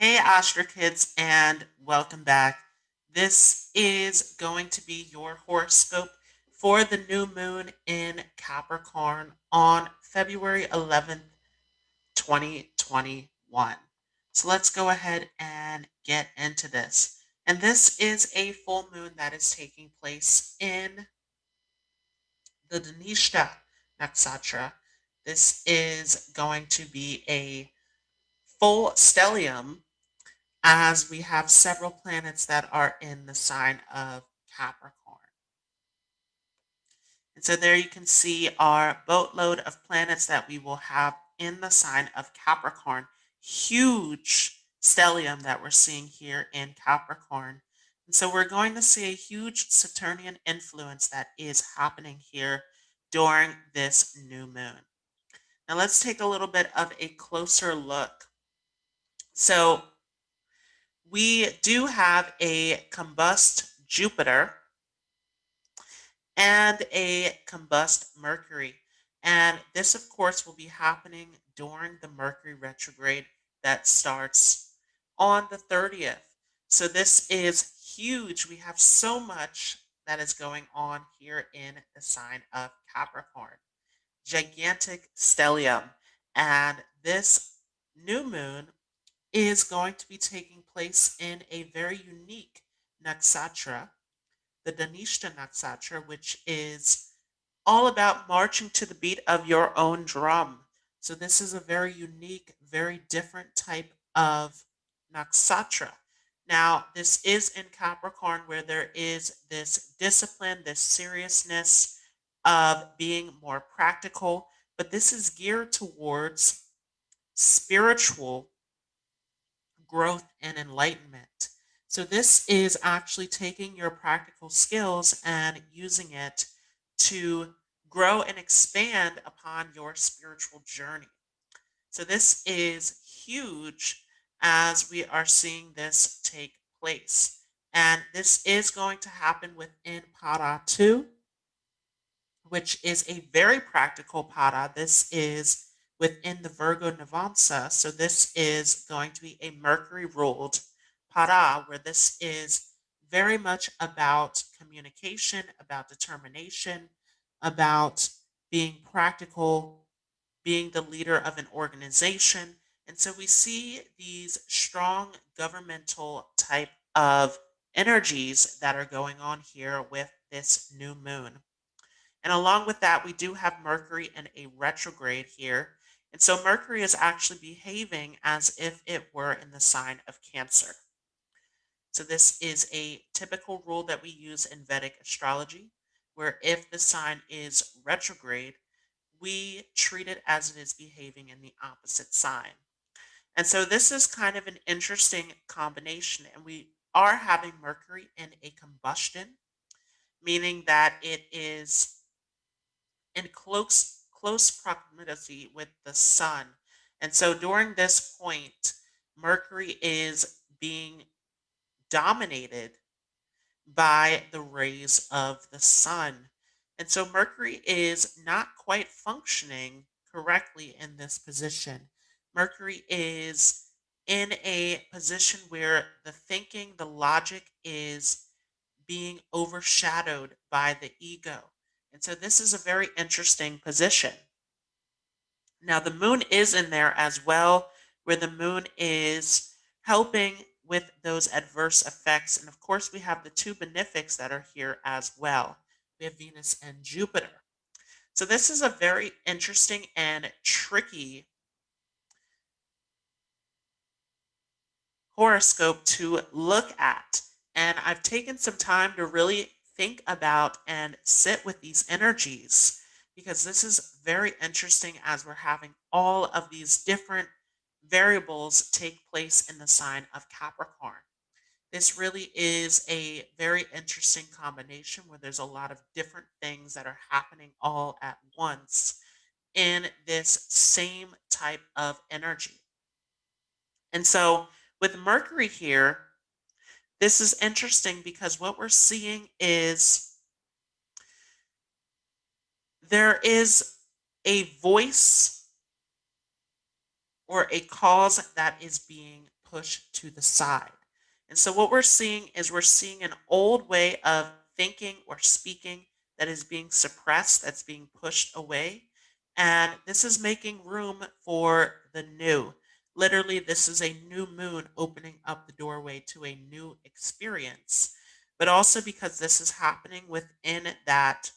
Hey, Astro Kids, and welcome back. This is going to be your horoscope for the new moon in Capricorn on February 11th, 2021. So let's go ahead and get into this. And this is a full moon that is taking place in the Dhanishtha Nakshatra. This is going to be a full stellium as we have several planets that are in the sign of Capricorn. And so there you can see our boatload of planets that we will have in the sign of Capricorn. Huge stellium that we're seeing here in Capricorn. And so we're going to see a huge Saturnian influence that is happening here during this new moon. Now let's take a little bit of a closer look. So we do have a combust Jupiter and a combust Mercury. And this, of course, will be happening during the Mercury retrograde that starts on the 30th. So this is huge. We have so much that is going on here in the sign of Capricorn. Gigantic stellium. And this new moon is going to be taking place in a very unique nakshatra, the Dhanishtha Nakshatra, which is all about marching to the beat of your own drum. So this is a very unique, very different type of nakshatra. Now, this is in Capricorn where there is this discipline, this seriousness of being more practical, but this is geared towards spiritual growth and enlightenment. So, this is actually taking your practical skills and using it to grow and expand upon your spiritual journey. So, this is huge as we are seeing this take place. And this is going to happen within Para 2, which is a very practical para. This is within the Virgo Navamsa. So this is going to be a Mercury ruled para, where this is very much about communication, about determination, about being practical, being the leader of an organization. And so we see these strong governmental type of energies that are going on here with this new moon. And along with that, we do have Mercury in a retrograde here. And so Mercury is actually behaving as if it were in the sign of Cancer. So this is a typical rule that we use in Vedic astrology, where if the sign is retrograde, we treat it as it is behaving in the opposite sign. And so this is kind of an interesting combination. And we are having Mercury in a combustion, meaning that it is in close proximity with the sun. And so during this point, Mercury is being dominated by the rays of the sun. And so Mercury is not quite functioning correctly in this position. Mercury is in a position where the thinking, the logic is being overshadowed by the ego. And so this is a very interesting position. Now, the moon is in there as well, where the moon is helping with those adverse effects. And of course, we have the two benefics that are here as well. We have Venus and Jupiter. So, this is a very interesting and tricky horoscope to look at. And I've taken some time to really think about and sit with these energies because this is very interesting as we're having all of these different variables take place in the sign of Capricorn. This really is a very interesting combination where there's a lot of different things that are happening all at once in this same type of energy. And so with Mercury here, this is interesting because what we're seeing is there is a voice or a cause that is being pushed to the side. And so what we're seeing is we're seeing an old way of thinking or speaking that is being suppressed, that's being pushed away. And this is making room for the new. Literally, this is a new moon opening up the doorway to a new experience. But also because this is happening within that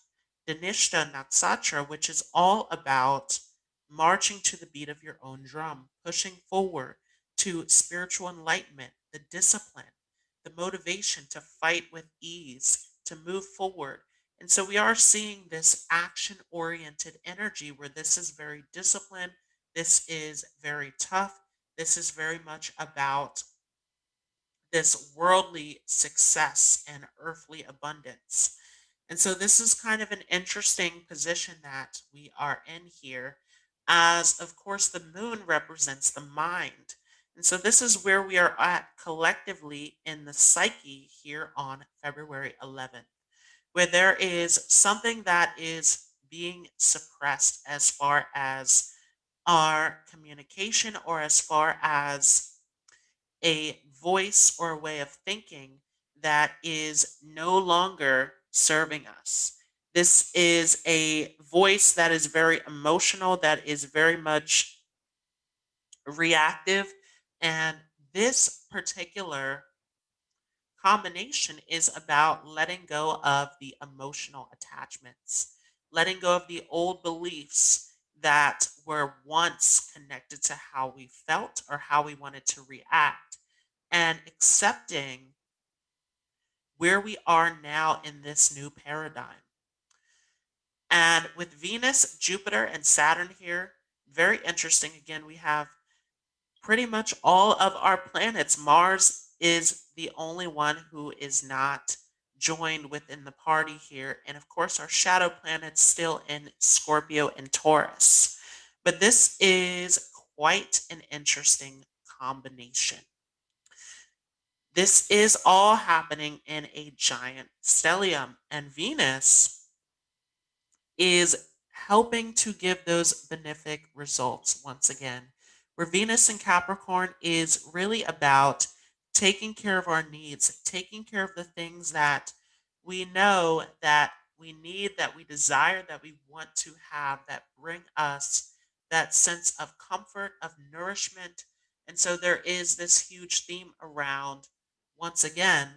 Dhanishtha Nakshatra, which is all about marching to the beat of your own drum, pushing forward to spiritual enlightenment, the discipline, the motivation to fight with ease, to move forward. And so we are seeing this action oriented energy where this is very disciplined, this is very tough, this is very much about this worldly success and earthly abundance. And so this is kind of an interesting position that we are in here, as of course the moon represents the mind. And so this is where we are at collectively in the psyche here on February 11th, where there is something that is being suppressed as far as our communication or as far as a voice or a way of thinking that is no longer serving us. This is a voice that is very emotional, that is very much reactive. And this particular combination is about letting go of the emotional attachments, letting go of the old beliefs that were once connected to how we felt or how we wanted to react, and accepting where we are now in this new paradigm. And with Venus, Jupiter, and Saturn here, very interesting. Again, we have pretty much all of our planets. Mars is the only one who is not joined within the party here. And of course, our shadow planets still in Scorpio and Taurus. But this is quite an interesting combination. This is all happening in a giant stellium, and Venus is helping to give those benefic results once again. Where Venus in Capricorn is really about taking care of our needs, taking care of the things that we know that we need, that we desire, that we want to have, that bring us that sense of comfort, of nourishment. And so there is this huge theme around, once again,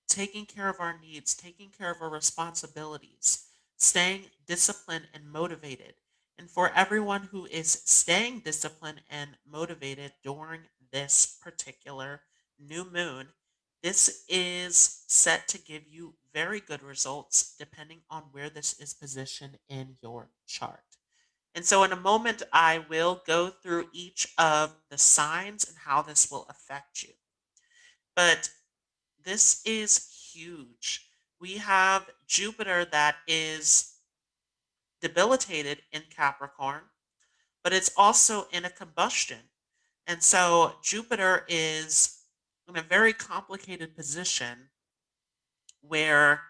taking care of our needs, taking care of our responsibilities, staying disciplined and motivated. And for everyone who is staying disciplined and motivated during this particular new moon, this is set to give you very good results depending on where this is positioned in your chart. And so, in a moment, I will go through each of the signs and how this will affect you. But this is huge. We have Jupiter that is debilitated in Capricorn, but it's also in a combustion. And so Jupiter is in a very complicated position where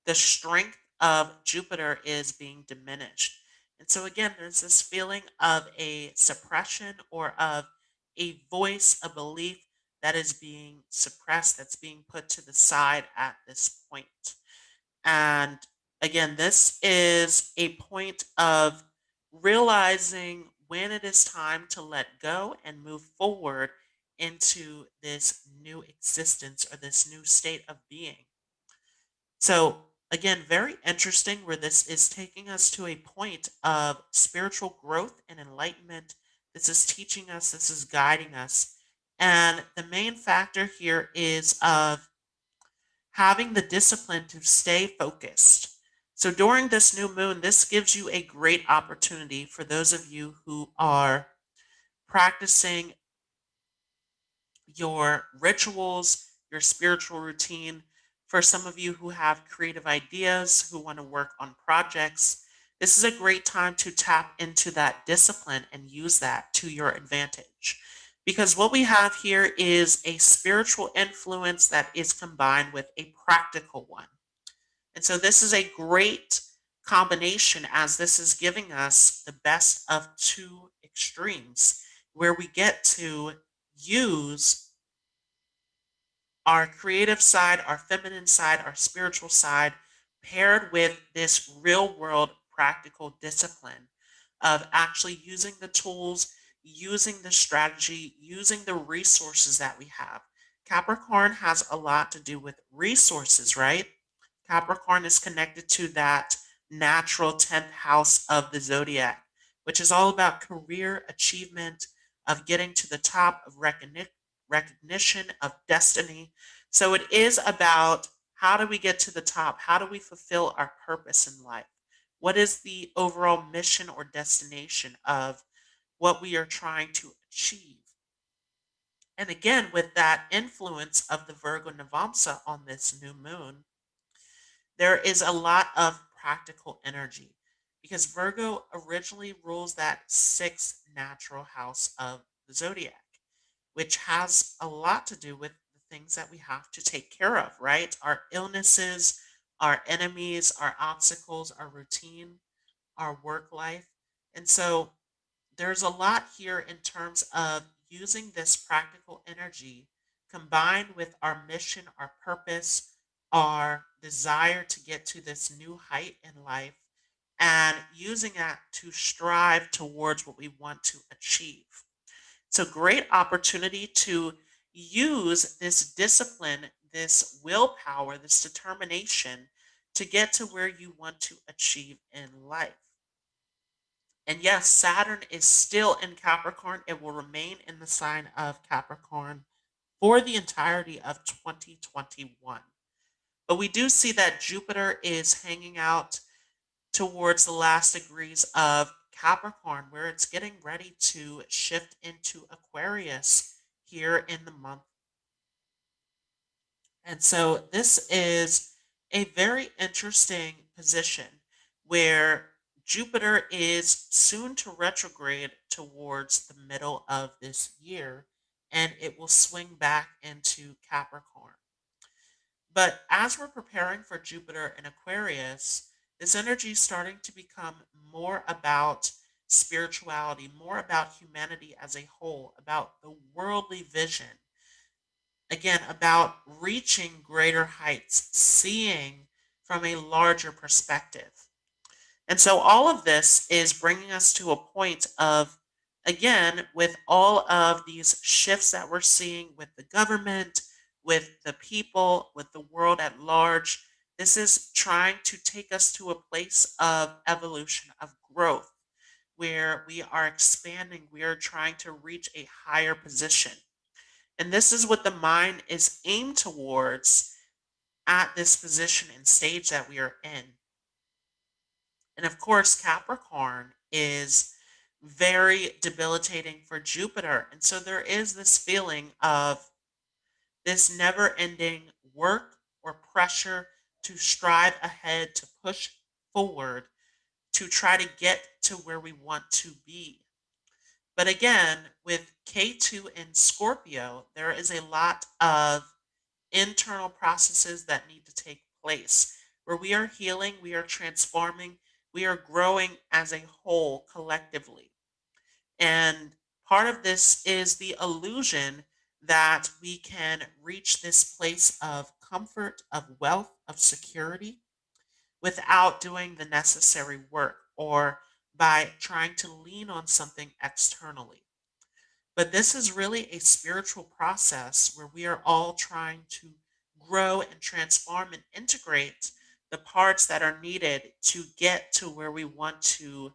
the strength of Jupiter is being diminished. And so, again, there's this feeling of a suppression or of a voice, a belief that is being suppressed, that's being put to the side at this point. And again, this is a point of realizing when it is time to let go and move forward into this new existence or this new state of being. So, again, very interesting where this is taking us to a point of spiritual growth and enlightenment. This is teaching us, this is guiding us. And the main factor here is of having the discipline to stay focused. So during this new moon, this gives you a great opportunity for those of you who are practicing your rituals, your spiritual routine. For some of you who have creative ideas, who want to work on projects, this is a great time to tap into that discipline and use that to your advantage. Because what we have here is a spiritual influence that is combined with a practical one. And so this is a great combination, as this is giving us the best of two extremes. where we get to use our creative side, our feminine side, our spiritual side, paired with this real world practical discipline of actually using the tools, using the strategy, using the resources that we have. Capricorn has a lot to do with resources, right? Capricorn is connected to that natural 10th house of the zodiac, which is all about career achievement, of getting to the top, of recognition, of destiny. So it is about how do we get to the top? How do we fulfill our purpose in life? What is the overall mission or destination of what we are trying to achieve? And again, with that influence of the Virgo Navamsa on this new moon, there is a lot of practical energy because Virgo originally rules that sixth natural house of the zodiac, which has a lot to do with the things that we have to take care of, right? Our illnesses, our enemies, our obstacles, our routine, our work life. And so there's a lot here in terms of using this practical energy combined with our mission, our purpose, our desire to get to this new height in life, and using that to strive towards what we want to achieve. It's a great opportunity to use this discipline, this willpower, this determination to get to where you want to achieve in life. And yes, Saturn is still in Capricorn. It will remain in the sign of Capricorn for the entirety of 2021. But we do see that Jupiter is hanging out towards the last degrees of Capricorn, where it's getting ready to shift into Aquarius here in the month. And so this is a very interesting position where Jupiter is soon to retrograde towards the middle of this year, and it will swing back into Capricorn. But as we're preparing for Jupiter in Aquarius, this energy is starting to become more about spirituality, more about humanity as a whole, about the worldly vision, again, about reaching greater heights, seeing from a larger perspective. And so all of this is bringing us to a point of, again, with all of these shifts that we're seeing with the government, with the people, with the world at large, this is trying to take us to a place of evolution, of growth, where we are expanding, we are trying to reach a higher position. And this is what the mind is aimed towards at this position and stage that we are in. And of course, Capricorn is very debilitating for Jupiter. And so there is this feeling of this never ending work or pressure to strive ahead, to push forward, to try to get to where we want to be. But again, with K2 in Scorpio, there is a lot of internal processes that need to take place where we are healing, we are transforming, we are growing as a whole collectively. And part of this is the illusion that we can reach this place of comfort, of wealth, of security without doing the necessary work or by trying to lean on something externally. But this is really a spiritual process where we are all trying to grow and transform and integrate the parts that are needed to get to where we want to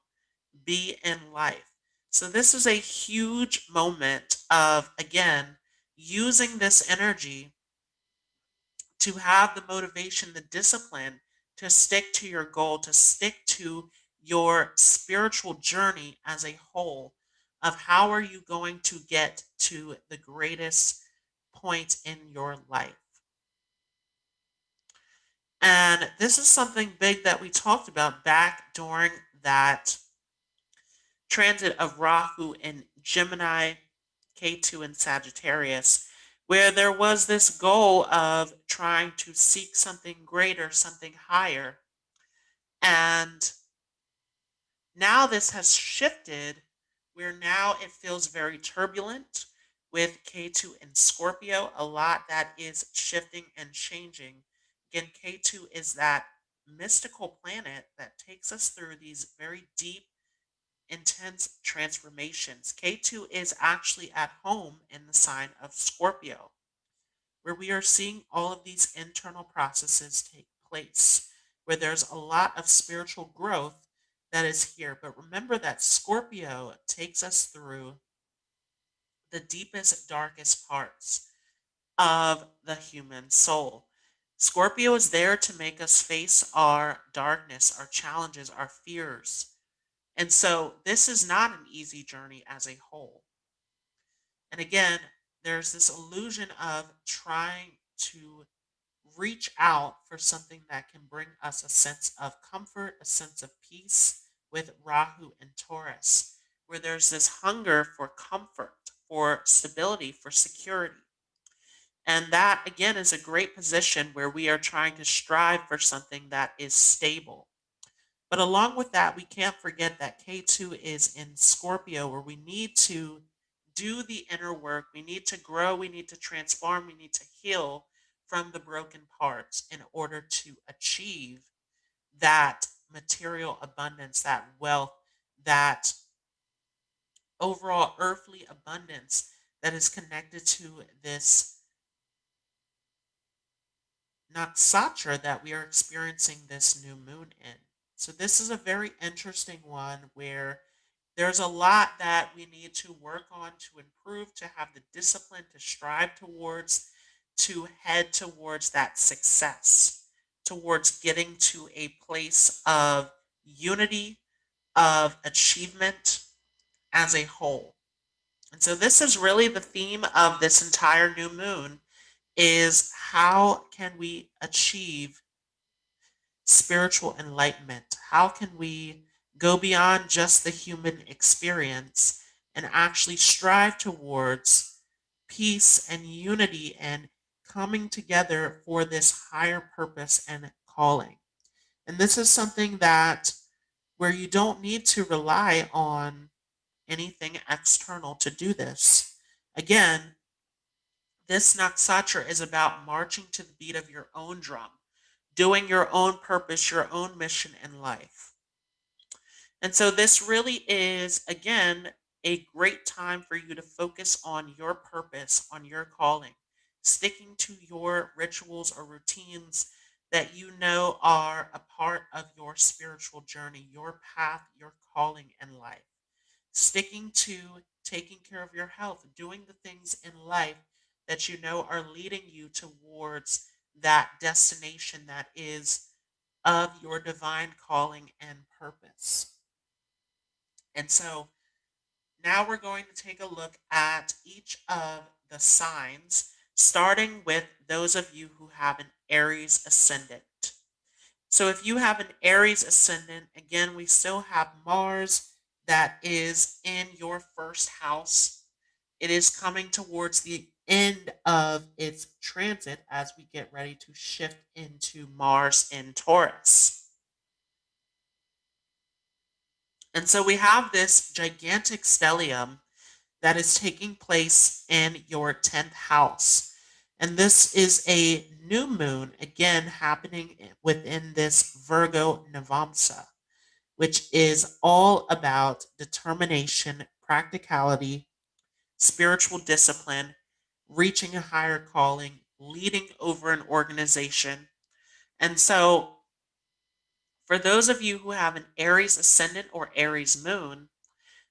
be in life. So, this is a huge moment of, again, using this energy to have the motivation, the discipline to stick to your goal, to stick to your spiritual journey as a whole of how are you going to get to the greatest point in your life. And this is something big that we talked about back during that transit of Rahu in Gemini, K2 in Sagittarius, where there was this goal of trying to seek something greater, something higher. And now this has shifted where now it feels very turbulent with K2 in Scorpio, a lot that is shifting and changing. Again, K2 is that mystical planet that takes us through these very deep, intense transformations. K2 is actually at home in the sign of Scorpio, where we are seeing all of these internal processes take place, where there's a lot of spiritual growth that is here. But remember that Scorpio takes us through the deepest, darkest parts of the human soul. Scorpio is there to make us face our darkness, our challenges, our fears. And so this is not an easy journey as a whole. And again, there's this illusion of trying to reach out for something that can bring us a sense of comfort, a sense of peace with Rahu and Taurus, where there's this hunger for comfort, for stability, for security. And that, again, is a great position where we are trying to strive for something that is stable. But along with that, we can't forget that K2 is in Scorpio, where we need to do the inner work. We need to grow. We need to transform. We need to heal from the broken parts in order to achieve that material abundance, that wealth, that overall earthly abundance that is connected to this Nakshatra that we are experiencing this new moon in. So this is a very interesting one where there's a lot that we need to work on to improve, to have the discipline to strive towards, to head towards that success, towards getting to a place of unity, of achievement as a whole. And so this is really the theme of this entire new moon is how can we achieve spiritual enlightenment? How can we go beyond just the human experience and actually strive towards peace and unity and coming together for this higher purpose and calling? And this is something that where you don't need to rely on anything external to do this. Again, this Nakshatra is about marching to the beat of your own drum, doing your own purpose, your own mission in life. And so this really is, again, a great time for you to focus on your purpose, on your calling, sticking to your rituals or routines that you know are a part of your spiritual journey, your path, your calling in life. Sticking to taking care of your health, doing the things in life that you know are leading you towards that destination that is of your divine calling and purpose. And so now we're going to take a look at each of the signs, starting with those of you who have an Aries ascendant. So if you have an Aries ascendant, again, we still have Mars that is in your first house. It is coming towards the end of its transit as we get ready to shift into Mars in Taurus. And so we have this gigantic stellium that is taking place in your 10th house. And this is a new moon, again, happening within this Virgo Navamsa, which is all about determination, practicality, spiritual discipline, reaching a higher calling, leading over an organization. And so, for those of you who have an Aries ascendant or Aries moon,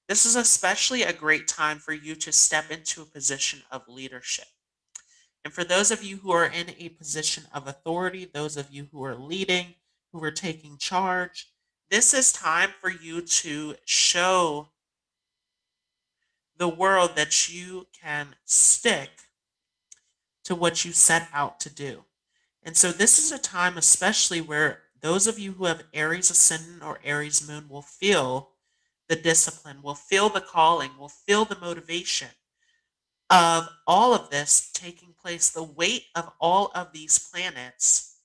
this is especially a great time for you to step into a position of leadership. And for those of you who are in a position of authority, those of you who are leading, who are taking charge, this is time for you to show the world that you can stick to what you set out to do. And so this is a time especially where those of you who have Aries ascendant or Aries moon will feel the discipline, will feel the calling, will feel the motivation of all of this taking place. The weight of all of these planets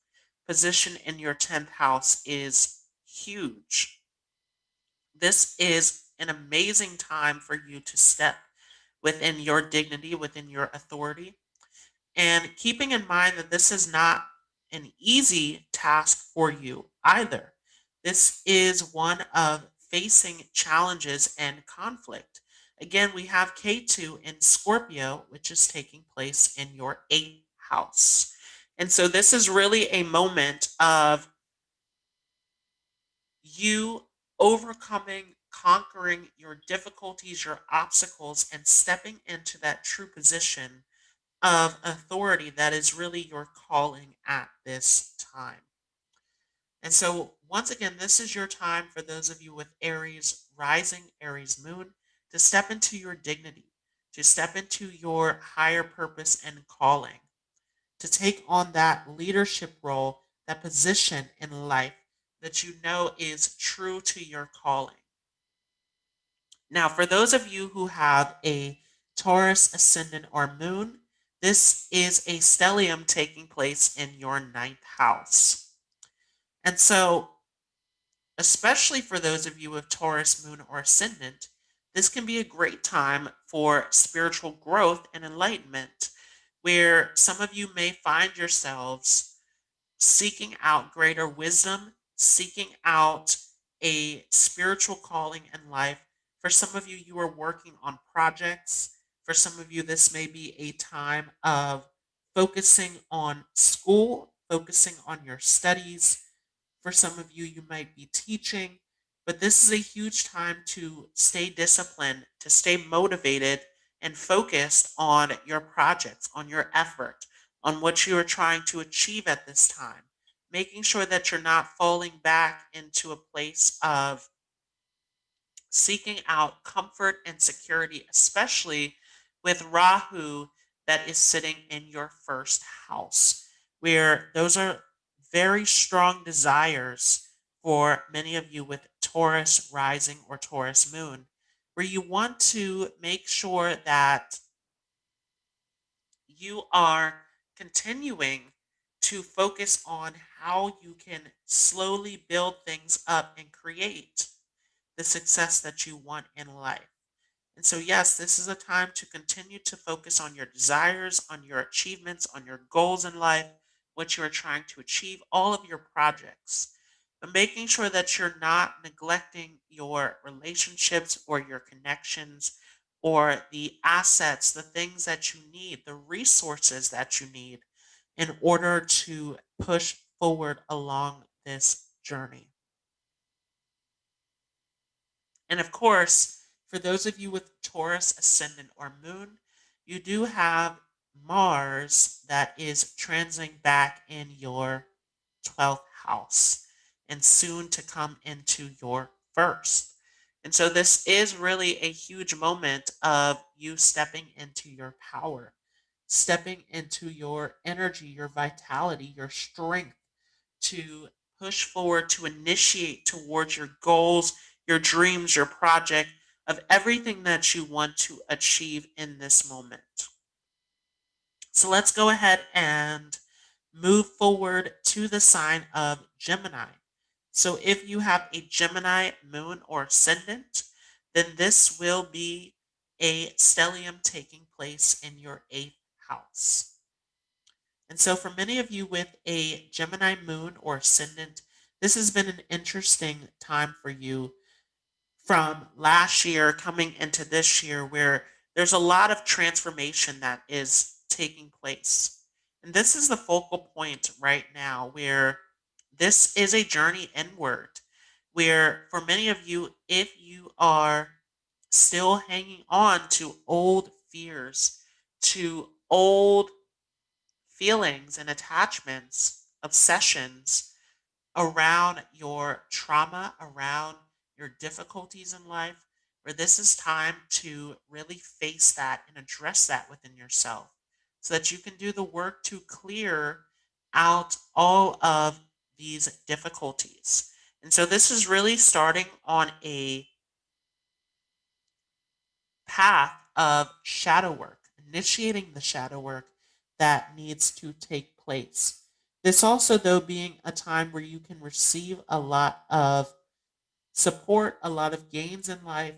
positioned in your 10th house is huge. This is an amazing time for you to step within your dignity, within your authority. And keeping in mind that this is not an easy task for you either. This is one of facing challenges and conflict. Again, we have K2 in Scorpio, which is taking place in your eighth house. And so this is really a moment of you overcoming, conquering your difficulties, your obstacles, and stepping into that true position of authority that is really your calling at this time. And so, once again, this is your time for those of you with Aries rising, Aries moon, to step into your dignity, to step into your higher purpose and calling, to take on that leadership role, that position in life that you know is true to your calling. Now, for those of you who have a Taurus ascendant or moon, this is a stellium taking place in your ninth house. And so, especially for those of you with Taurus moon or ascendant, this can be a great time for spiritual growth and enlightenment, where some of you may find yourselves seeking out greater wisdom, seeking out a spiritual calling in life. For some of you, you are working on projects. For some of you, this may be a time of focusing on school, focusing on your studies. For some of you, you might be teaching, but this is a huge time to stay disciplined, to stay motivated and focused on your projects, on your effort, on what you are trying to achieve at this time, making sure that you're not falling back into a place of seeking out comfort and security, especially with Rahu that is sitting in your first house, where those are very strong desires for many of you with Taurus rising or Taurus moon, where you want to make sure that you are continuing to focus on how you can slowly build things up and create the success that you want in life. And so, yes, this is a time to continue to focus on your desires, on your achievements, on your goals in life, what you are trying to achieve, all of your projects. But making sure that you're not neglecting your relationships or your connections or the assets, the things that you need, the resources that you need in order to push forward along this journey. And of course, for those of you with Taurus ascendant or moon, you do have Mars that is transiting back in your 12th house and soon to come into your first. And so this is really a huge moment of you stepping into your power, stepping into your energy, your vitality, your strength to push forward, to initiate towards your goals, your dreams, your project, of everything that you want to achieve in this moment. So let's go ahead and move forward to the sign of Gemini. So if you have a Gemini moon or ascendant, then this will be a stellium taking place in your eighth house. And so, for many of you with a Gemini moon or ascendant, this has been an interesting time for you from last year coming into this year, where there's a lot of transformation that is taking place. And this is the focal point right now, where this is a journey inward, where for many of you, if you are still hanging on to old fears, to old feelings and attachments, obsessions around your trauma, around your difficulties in life, where this is time to really face that and address that within yourself so that you can do the work to clear out all of these difficulties. And so this is really starting on a path of shadow work, initiating the shadow work that needs to take place. This also, though, being a time where you can receive a lot of support, a lot of gains in life,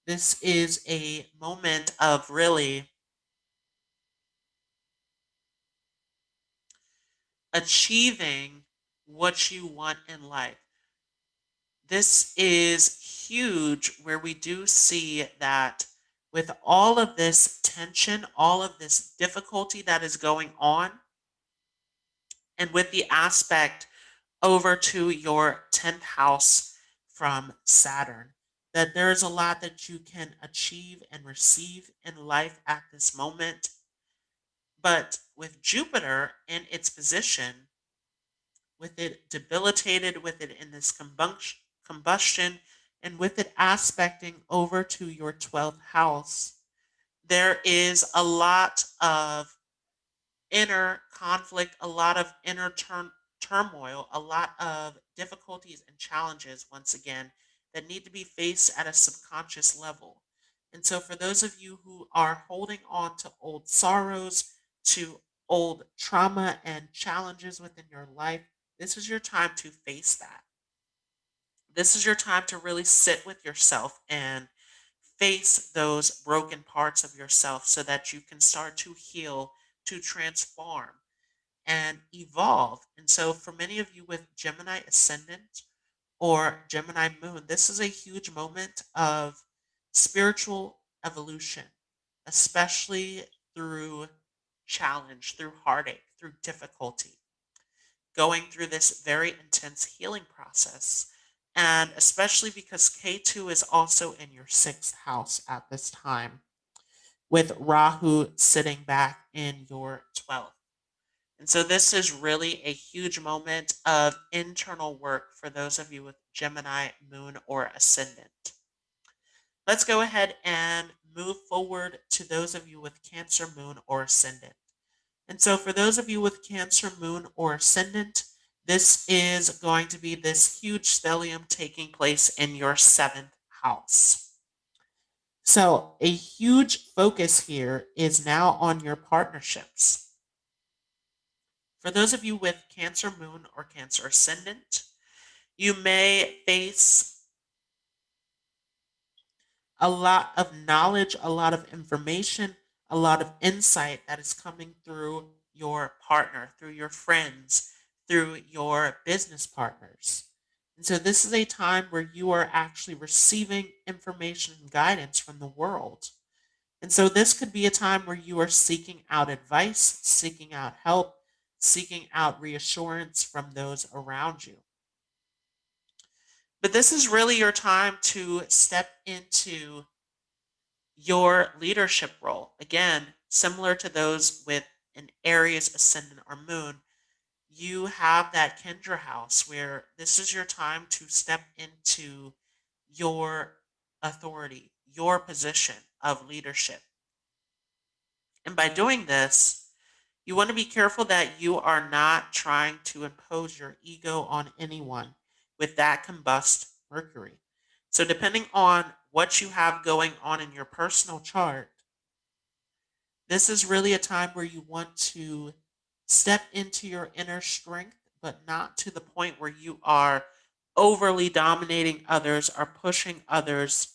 This is a moment of really achieving what you want in life. This is huge, where we do see that with all of this tension, all of this difficulty that is going on, and with the aspect over to your 10th house from Saturn, that there's a lot that you can achieve and receive in life at this moment. But with Jupiter in its position, with it debilitated, with it in this combustion, and with it aspecting over to your 12th house, there is a lot of inner conflict, a lot of inner turmoil, a lot of difficulties and challenges, once again, that need to be faced at a subconscious level. And so, for those of you who are holding on to old sorrows, to old trauma and challenges within your life, this is your time to face that. This is your time to really sit with yourself and face those broken parts of yourself so that you can start to heal, to transform, and evolve. And so, for many of you with Gemini ascendant or Gemini moon, this is a huge moment of spiritual evolution, especially through challenge, through heartache, through difficulty, going through this very intense healing process. And especially because K2 is also in your sixth house at this time, with Rahu sitting back in your 12th. And so this is really a huge moment of internal work for those of you with Gemini, Moon, or Ascendant. Let's go ahead and move forward to those of you with Cancer, Moon, or Ascendant. And so for those of you with Cancer, Moon, or Ascendant, this is going to be this huge stellium taking place in your seventh house. So a huge focus here is now on your partnerships. For those of you with Cancer Moon or Cancer Ascendant, you may face a lot of knowledge, a lot of information, a lot of insight that is coming through your partner, through your friends, through your business partners. And so this is a time where you are actually receiving information and guidance from the world. And so this could be a time where you are seeking out advice, seeking out help, seeking out reassurance from those around you. But this is really your time to step into your leadership role. Again, similar to those with an Aries ascendant or moon, you have that Kendra house where this is your time to step into your authority, your position of leadership. And by doing this, you want to be careful that you are not trying to impose your ego on anyone with that combust Mercury. So, depending on what you have going on in your personal chart, this is really a time where you want to step into your inner strength, but not to the point where you are overly dominating others or pushing others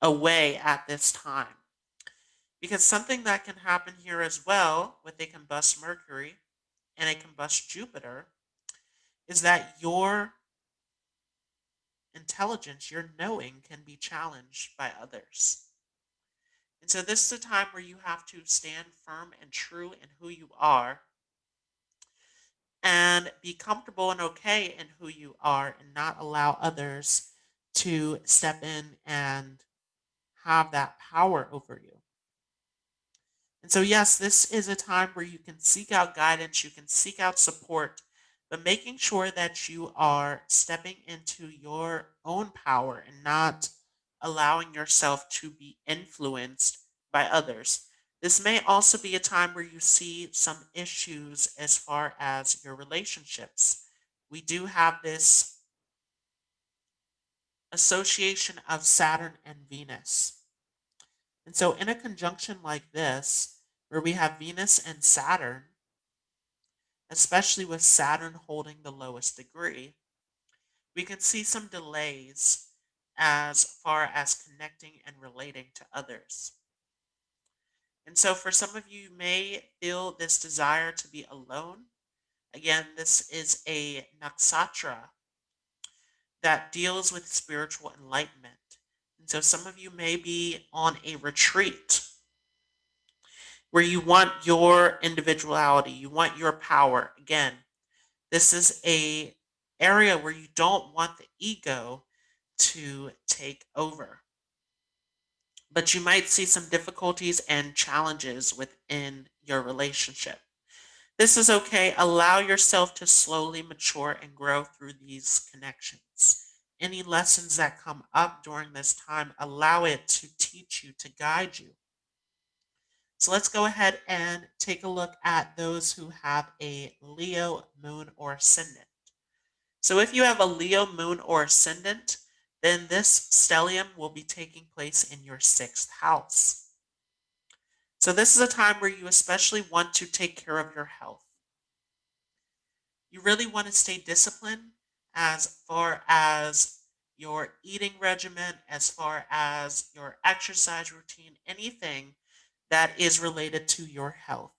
away at this time. Because something that can happen here as well with a combust Mercury and a combust Jupiter is that your intelligence, your knowing, can be challenged by others. And so this is a time where you have to stand firm and true in who you are and be comfortable and okay in who you are and not allow others to step in and have that power over you. And so, yes, this is a time where you can seek out guidance, you can seek out support, but making sure that you are stepping into your own power and not allowing yourself to be influenced by others. This may also be a time where you see some issues as far as your relationships. We do have this association of Saturn and Venus. And so, in a conjunction like this, where we have Venus and Saturn, especially with Saturn holding the lowest degree, we can see some delays as far as connecting and relating to others. And so, for some of you, you may feel this desire to be alone. Again, this is a nakshatra that deals with spiritual enlightenment. And so, some of you may be on a retreat where you want your individuality, you want your power. Again, this is a area where you don't want the ego to take over. But you might see some difficulties and challenges within your relationship. This is okay. Allow yourself to slowly mature and grow through these connections. Any lessons that come up during this time, allow it to teach you, to guide you. So let's go ahead and take a look at those who have a Leo moon or ascendant. So if you have a Leo moon or ascendant, then this stellium will be taking place in your sixth house. So this is a time where you especially want to take care of your health. You really want to stay disciplined as far as your eating regimen, as far as your exercise routine, anything that is related to your health.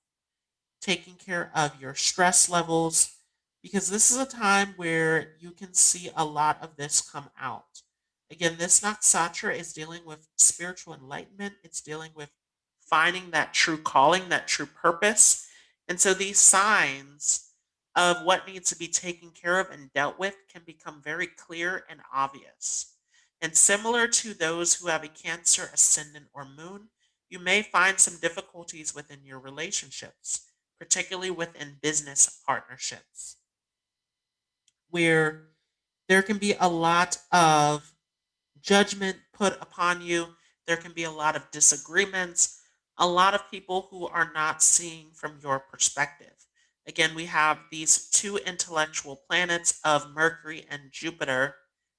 Taking care of your stress levels, because this is a time where you can see a lot of this come out. Again, this Nakshatra is dealing with spiritual enlightenment, it's dealing with finding that true calling, that true purpose. And so these signs of what needs to be taken care of and dealt with can become very clear and obvious. And similar to those who have a Cancer ascendant or moon, you may find some difficulties within your relationships, particularly within business partnerships, where there can be a lot of judgment put upon you. There can be a lot of disagreements, a lot of people who are not seeing from your perspective. Again, we have these two intellectual planets of Mercury and Jupiter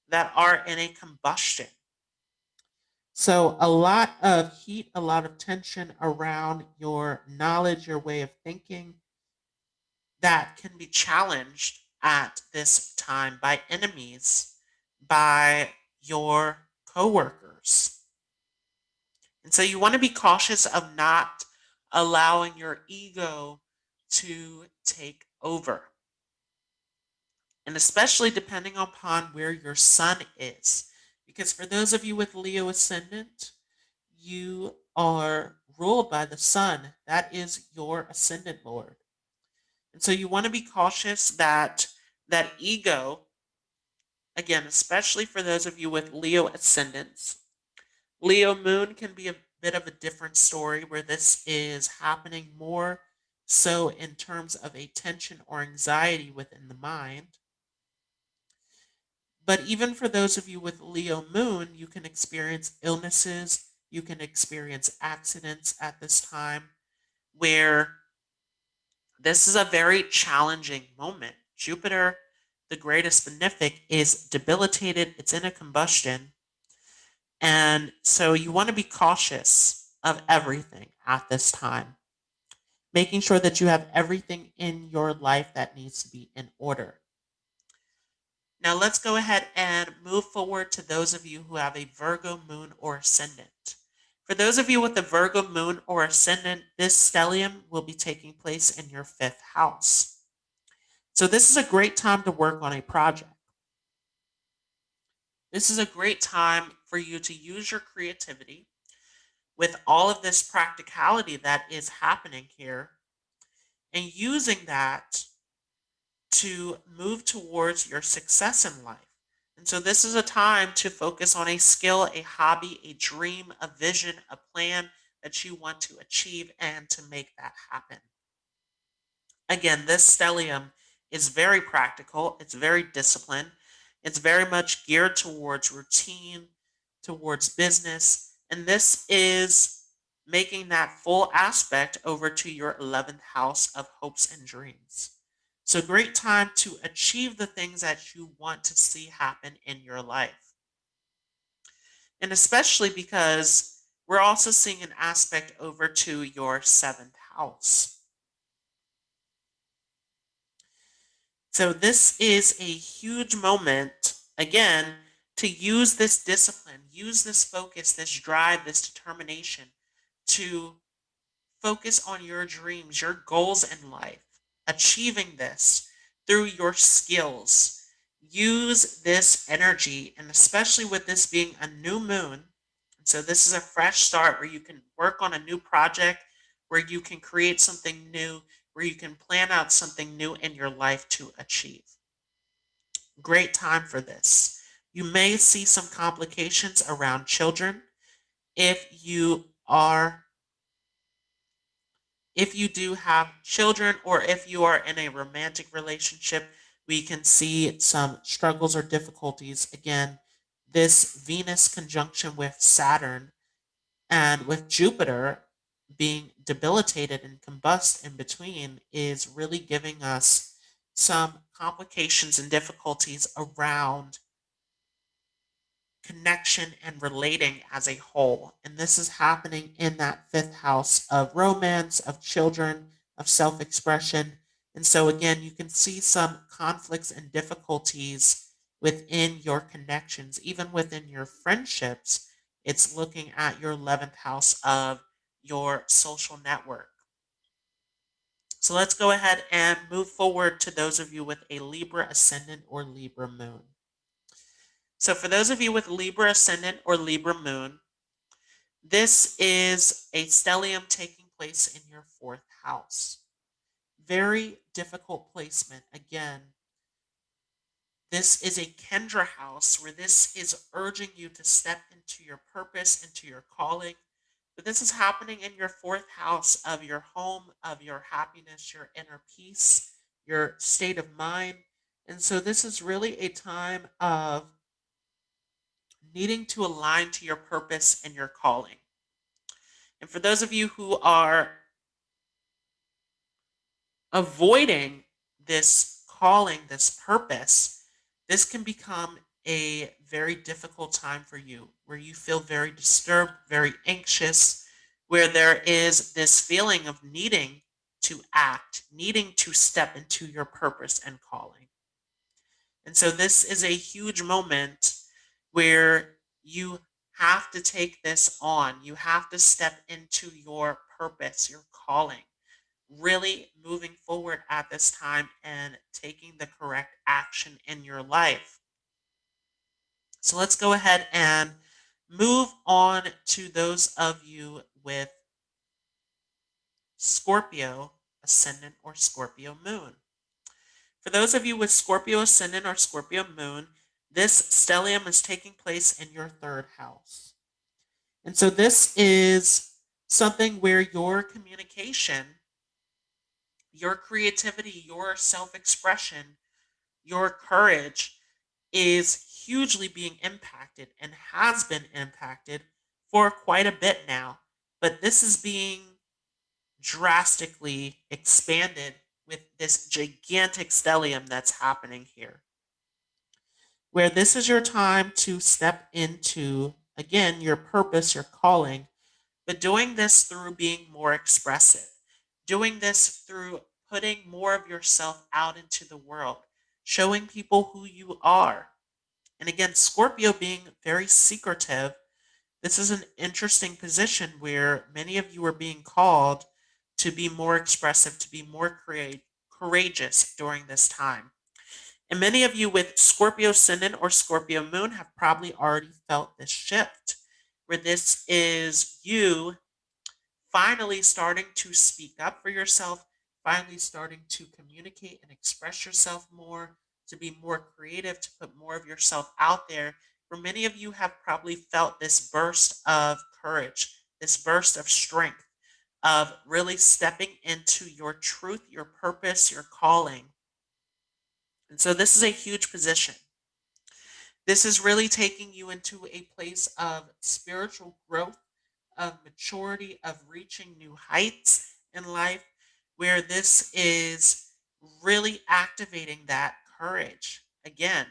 that are in a combustion. So, a lot of heat, a lot of tension around your knowledge, your way of thinking, that can be challenged at this time by enemies, by your coworkers. And so you want to be cautious of not allowing your ego to take over. And especially depending upon where your sun is. Because for those of you with Leo ascendant, you are ruled by the sun. That is your ascendant lord. And so you want to be cautious that that ego, again, especially for those of you with Leo ascendants, Leo moon can be a bit of a different story where this is happening more so in terms of a tension or anxiety within the mind. But even for those of you with Leo moon, you can experience illnesses, you can experience accidents at this time where this is a very challenging moment. Jupiter, the greatest benefic, is debilitated, it's in a combustion. And so you want to be cautious of everything at this time, making sure that you have everything in your life that needs to be in order. Now let's go ahead and move forward to those of you who have a Virgo moon or ascendant. For those of you with a Virgo moon or ascendant, this stellium will be taking place in your fifth house. So this is a great time to work on a project. This is a great time for you to use your creativity with all of this practicality that is happening here and using that to move towards your success in life. And so this is a time to focus on a skill, a hobby, a dream, a vision, a plan that you want to achieve and to make that happen. Again, this stellium is very practical, it's very disciplined, it's very much geared towards routine, towards business, and this is making that full aspect over to your 11th house of hopes and dreams. So, great time to achieve the things that you want to see happen in your life. And especially because we're also seeing an aspect over to your 7th house. So this is a huge moment, again, to use this discipline, use this focus, this drive, this determination to focus on your dreams, your goals in life, achieving this through your skills. Use this energy, and especially with this being a new moon. So, this is a fresh start where you can work on a new project, where you can create something new, where you can plan out something new in your life to achieve. Great time for this. You may see some complications around children if you do have children, or if you are in a romantic relationship, we can see some struggles or difficulties. Again, this Venus conjunction with Saturn and with Jupiter being debilitated and combust in between is really giving us some complications and difficulties around connection and relating as a whole. And this is happening in that fifth house of romance, of children, of self expression. And so, again, you can see some conflicts and difficulties within your connections, even within your friendships. It's looking at your 11th house of your social network. So let's go ahead and move forward to those of you with a Libra ascendant or Libra moon. So, for those of you with Libra ascendant or Libra moon, this is a stellium taking place in your fourth house. Very difficult placement. Again, this is a Kendra house where this is urging you to step into your purpose, into your calling. But this is happening in your fourth house of your home, of your happiness, your inner peace, your state of mind. And so, this is really a time of needing to align to your purpose and your calling. And for those of you who are avoiding this calling, this purpose, this can become a very difficult time for you where you feel very disturbed, very anxious, where there is this feeling of needing to act, needing to step into your purpose and calling. And so this is a huge moment where you have to take this on. You have to step into your purpose, your calling, really moving forward at this time and taking the correct action in your life. So let's go ahead and move on to those of you with Scorpio ascendant or Scorpio moon. For those of you with Scorpio ascendant or Scorpio moon, this stellium is taking place in your third house. And so this is something where your communication, your creativity, your self expression, your courage is hugely being impacted and has been impacted for quite a bit now. But this is being drastically expanded with this gigantic stellium that's happening here, where this is your time to step into, again, your purpose, your calling, but doing this through being more expressive, doing this through putting more of yourself out into the world, showing people who you are. And again, Scorpio being very secretive, this is an interesting position where many of you are being called to be more expressive, to be more courageous during this time. And many of you with Scorpio ascendant or Scorpio moon have probably already felt this shift, where this is you finally starting to speak up for yourself, finally starting to communicate and express yourself more, to be more creative, to put more of yourself out there. For many of you have probably felt this burst of courage, this burst of strength, of really stepping into your truth, your purpose, your calling. And so this is a huge position. This is really taking you into a place of spiritual growth, of maturity, of reaching new heights in life, where this is really activating that courage again.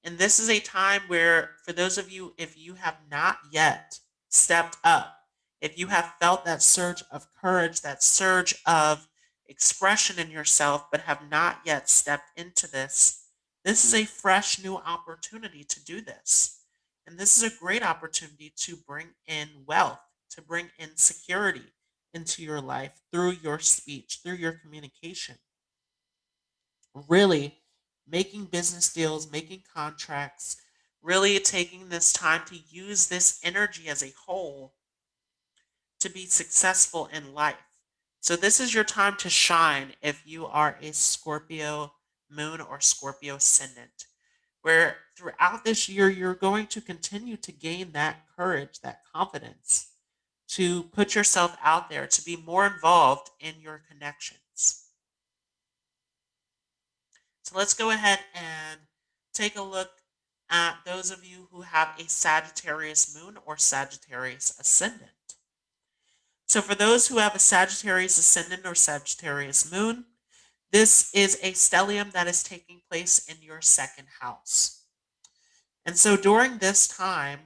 And this is a time where, for those of you, if you have not yet stepped up, if you have felt that surge of courage, that surge of expression in yourself, but have not yet stepped into this, This is a fresh new opportunity to do this. And this is a great opportunity to bring in wealth, to bring in security into your life through your speech, through your communication. Really making business deals, making contracts, really taking this time to use this energy as a whole to be successful in life. So, this is your time to shine if you are a Scorpio moon or Scorpio ascendant, where throughout this year, you're going to continue to gain that courage, that confidence to put yourself out there, to be more involved in your connections. So, let's go ahead and take a look at those of you who have a Sagittarius moon or Sagittarius ascendant. So, for those who have a Sagittarius ascendant or Sagittarius moon, this is a stellium that is taking place in your second house. And so, during this time,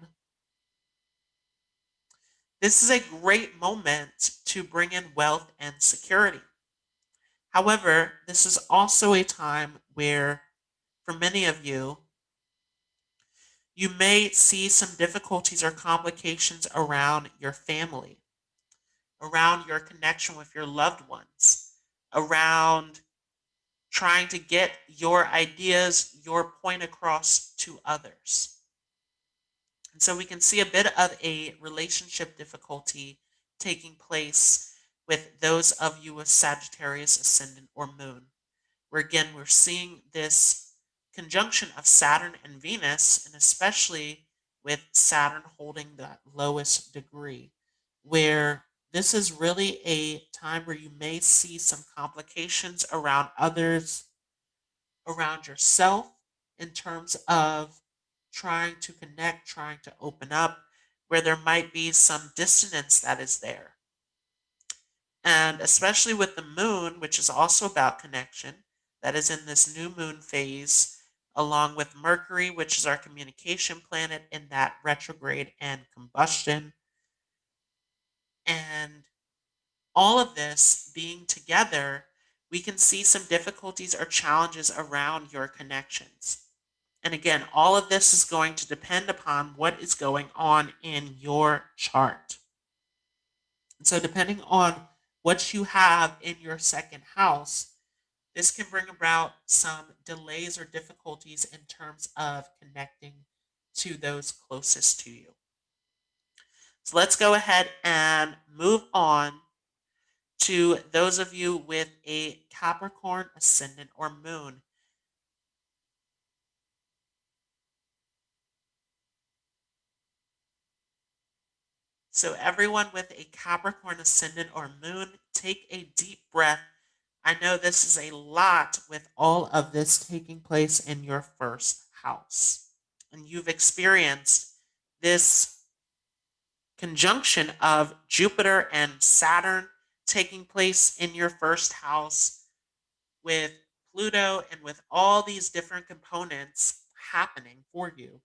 this is a great moment to bring in wealth and security. However, this is also a time where, for many of you, you may see some difficulties or complications around your family, around your connection with your loved ones, around trying to get your ideas, your point across to others. And so we can see a bit of a relationship difficulty taking place with those of you with Sagittarius ascendant or moon, where again we're seeing this conjunction of Saturn and Venus, and especially with Saturn holding that lowest degree, where this is really a time where you may see some complications around others, around yourself, in terms of trying to connect, trying to open up, where there might be some dissonance that is there. And especially with the moon, which is also about connection, that is in this new moon phase, along with Mercury, which is our communication planet in that retrograde and combustion. And all of this being together, we can see some difficulties or challenges around your connections. And again, all of this is going to depend upon what is going on in your chart. And so, depending on what you have in your second house, this can bring about some delays or difficulties in terms of connecting to those closest to you. So, let's go ahead and move on to those of you with a Capricorn ascendant or moon. So, everyone with a Capricorn ascendant or moon, take a deep breath. I know this is a lot with all of this taking place in your first house. And you've experienced this conjunction of Jupiter and Saturn taking place in your first house, with Pluto and with all these different components happening for you.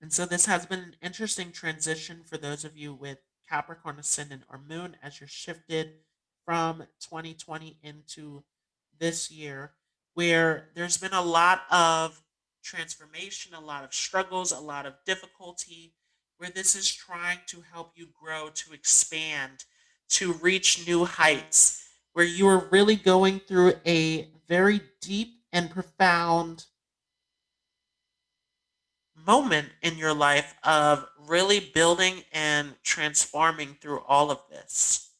And so this has been an interesting transition for those of you with Capricorn ascendant or moon as you're shifted from 2020 into this year, where there's been a lot of transformation, a lot of struggles, a lot of difficulty, where this is trying to help you grow, to expand, to reach new heights, where you are really going through a very deep and profound moment in your life of really building and transforming through all of this.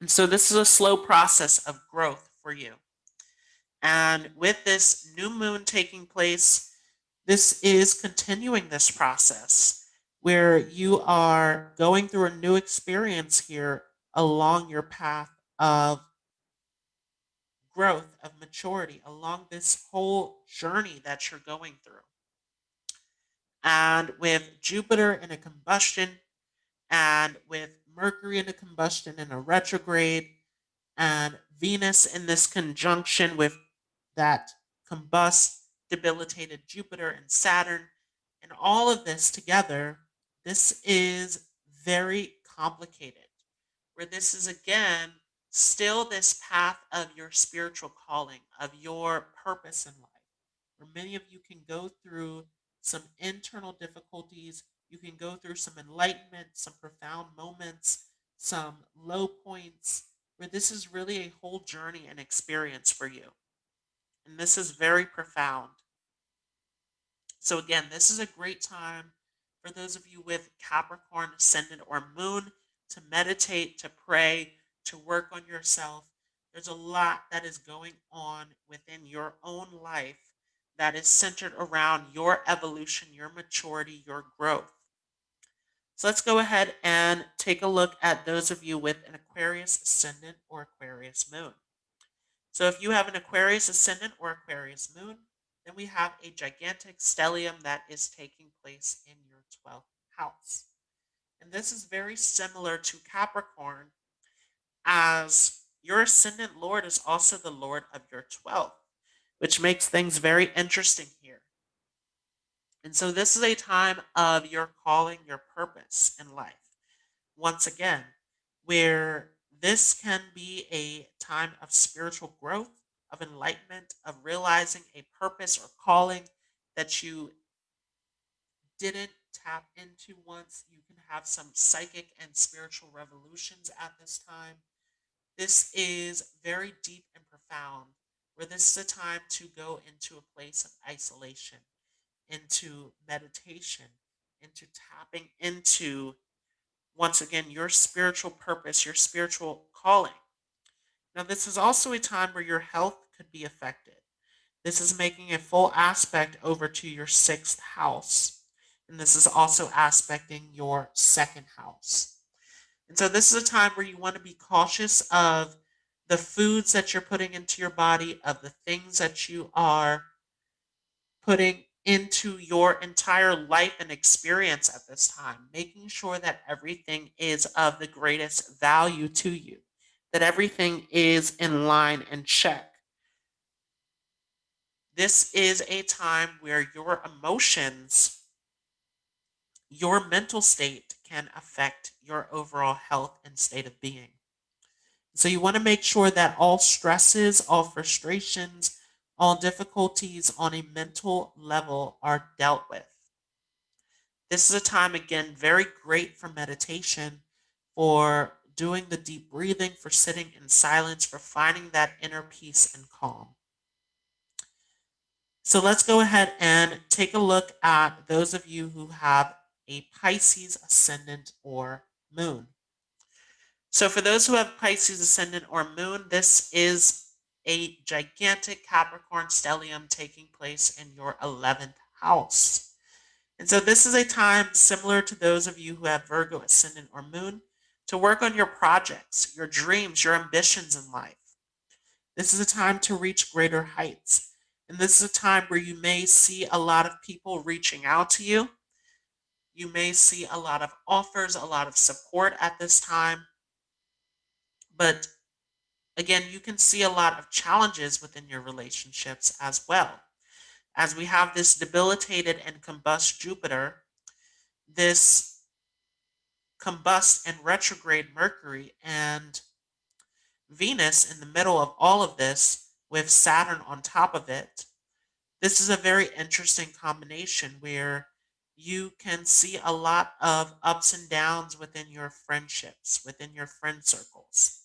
And so this is a slow process of growth for you. And with this new moon taking place, this is continuing this process where you are going through a new experience here along your path of growth, of maturity, along this whole journey that you're going through. And with Jupiter in a combustion, and with Mercury in a combustion in a retrograde, and Venus in this conjunction with that combust debilitated Jupiter and Saturn, and all of this together, this is very complicated. Where this is again still this path of your spiritual calling, of your purpose in life, where many of you can go through some internal difficulties, you can go through some enlightenment, some profound moments, some low points, where this is really a whole journey and experience for you. And this is very profound. So, again, this is a great time for those of you with Capricorn, Ascendant, or Moon to meditate, to pray, to work on yourself. There's a lot that is going on within your own life that is centered around your evolution, your maturity, your growth. So, let's go ahead and take a look at those of you with an Aquarius Ascendant or Aquarius Moon. So if you have an Aquarius ascendant or Aquarius moon, then we have a gigantic stellium that is taking place in your 12th house. And this is very similar to Capricorn, as your ascendant lord is also the lord of your 12th, which makes things very interesting here. And so this is a time of your calling, your purpose in life. Once again, where this can be a time of spiritual growth, of enlightenment, of realizing a purpose or calling that you didn't tap into once. You can have some psychic and spiritual revolutions at this time. This is very deep and profound, where this is a time to go into a place of isolation, into meditation, into tapping into, once again, your spiritual purpose, your spiritual calling. Now, this is also a time where your health could be affected. This is making a full aspect over to your sixth house. And this is also aspecting your second house. And so, this is a time where you want to be cautious of the foods that you're putting into your body, of the things that you are putting into your entire life and experience at this time, making sure that everything is of the greatest value to you, that everything is in line and check. This is a time where your emotions, your mental state can affect your overall health and state of being. So you want to make sure that all stresses, all frustrations, all difficulties on a mental level are dealt with. This is a time, again, very great for meditation, for doing the deep breathing, for sitting in silence, for finding that inner peace and calm. So let's go ahead and take a look at those of you who have a Pisces ascendant or moon. So for those who have Pisces ascendant or moon, this is a gigantic Capricorn stellium taking place in your 11th house. And so this is a time similar to those of you who have Virgo ascendant or moon to work on your projects, your dreams, your ambitions in life. This is a time to reach greater heights. And this is a time where you may see a lot of people reaching out to you. You may see a lot of offers, a lot of support at this time. But again, you can see a lot of challenges within your relationships as well. As we have this debilitated and combust Jupiter, this combust and retrograde Mercury, and Venus in the middle of all of this with Saturn on top of it. This is a very interesting combination where you can see a lot of ups and downs within your friendships, within your friend circles.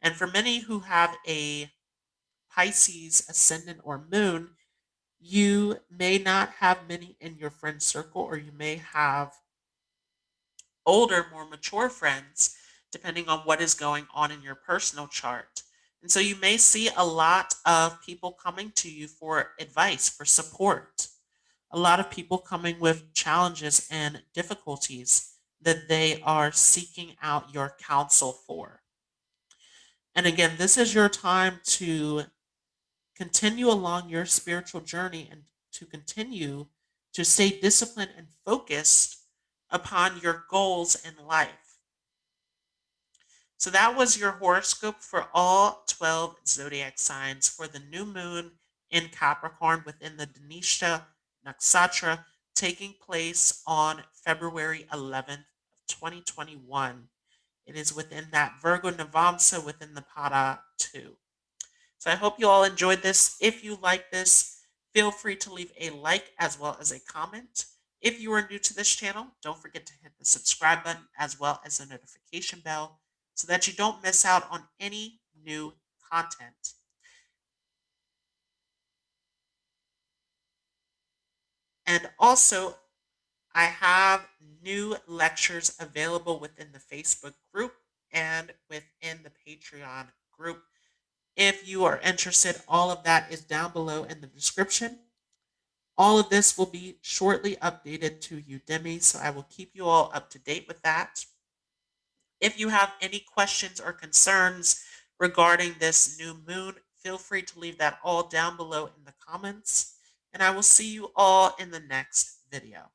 And for many who have a Pisces ascendant or moon, you may not have many in your friend circle, or you may have older, more mature friends, depending on what is going on in your personal chart. And so you may see a lot of people coming to you for advice, for support. A lot of people coming with challenges and difficulties that they are seeking out your counsel for. And again, this is your time to continue along your spiritual journey and to continue to stay disciplined and focused upon your goals in life. So that was your horoscope for all 12 zodiac signs for the new moon in Capricorn within the Dhanishtha Nakshatra, taking place on February 11th of 2021. It is within that Virgo Navamsa within the Pada 2. So I hope you all enjoyed this. If you like this, feel free to leave a like as well as a comment. If you are new to this channel, don't forget to hit the subscribe button as well as the notification bell so that you don't miss out on any new content. And also, I have new lectures available within the Facebook group and within the Patreon group. If you are interested, all of that is down below in the description. All of this will be shortly updated to Udemy, so I will keep you all up to date with that. If you have any questions or concerns regarding this new moon, feel free to leave that all down below in the comments, and I will see you all in the next video.